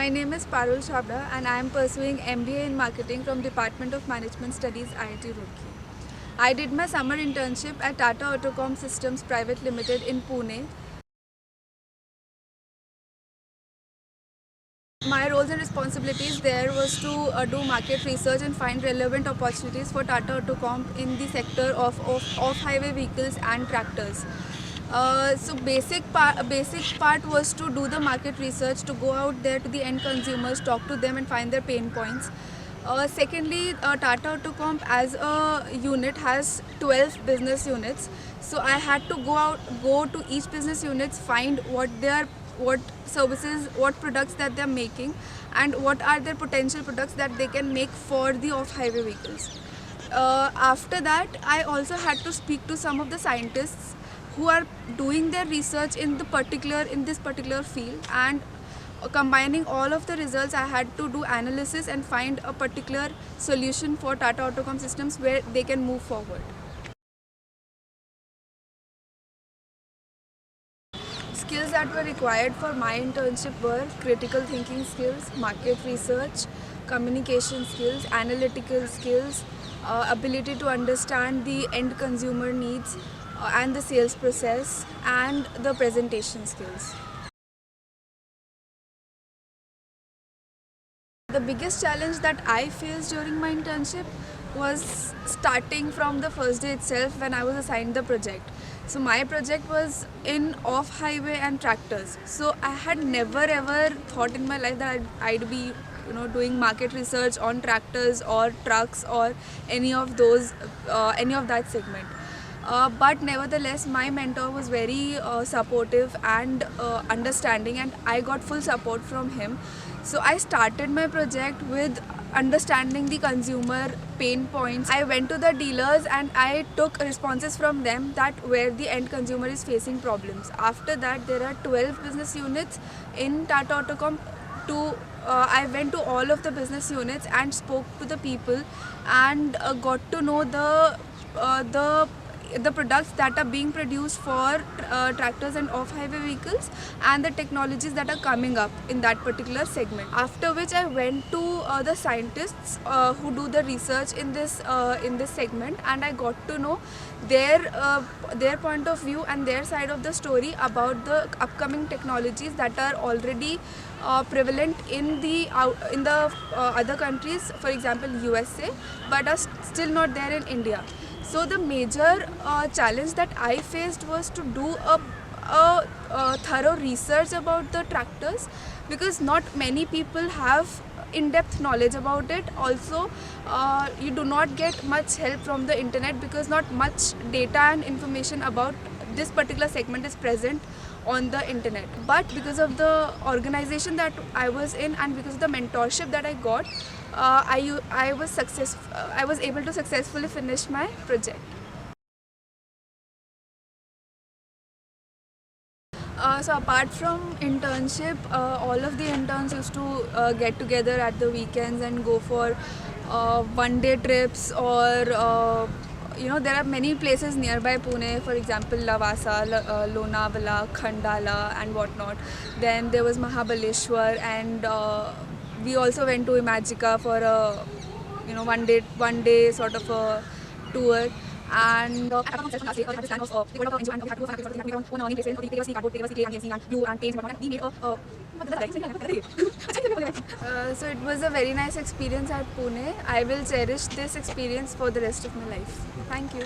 My name is Parul Chabra and I am pursuing MBA in Marketing from Department of Management Studies, IIT Roorkee. I did my summer internship at Tata Autocom Systems Private Limited in Pune. My roles and responsibilities there was to do market research and find relevant opportunities for Tata Autocom in the sector of off-highway vehicles and tractors. So basic part was to do the market research, to go out there to the end consumers, talk to them and find their pain points. Secondly, Tata Autocomp as a unit has 12 business units. So I had to go to each business units, find what services, what products that they're making, and what are their potential products that they can make for the off-highway vehicles. After that, I also had to speak to some of the scientists who are doing their research in this particular field, and combining all of the results, I had to do analysis and find a particular solution for Tata Autocom Systems where they can move forward. Skills that were required for my internship were critical thinking skills, market research, communication skills, analytical skills, ability to understand the end consumer needs and the sales process, and the presentation skills. The biggest challenge that I faced during my internship was starting from the first day itself when I was assigned the project. So my project was in off-highway and tractors. So I had never ever thought in my life that I'd be doing market research on tractors or trucks or any of that segment. But nevertheless, my mentor was very supportive and understanding, and I got full support from him. So I started my project with understanding the consumer pain points. I went to the dealers and I took responses from them that where the end consumer is facing problems. After that, there are 12 business units in Tata Autocom. I went to all of the business units and spoke to the people and got to know the products that are being produced for tractors and off-highway vehicles and the technologies that are coming up in that particular segment. After which I went to the scientists who do the research in this segment, and I got to know their point of view and their side of the story about the upcoming technologies that are already prevalent in the other countries, for example USA, but are still not there in India. So the major challenge that I faced was to do a thorough research about the tractors, because not many people have in-depth knowledge about it. Also, you do not get much help from the internet because not much data and information about this particular segment is present on the internet. But because of the organization that I was in and because of the mentorship that I got, I was able to successfully finish my project. So apart from internship, all of the interns used to get together at the weekends and go for one-day trips, or there are many places nearby Pune, for example Lavasa, Lonavala, Khandala and whatnot. Then there was Mahabaleshwar, and we also went to Imagika for a one day sort of a tour. And so it was a very nice experience at Pune. I will cherish this experience for the rest of my life. Thank you.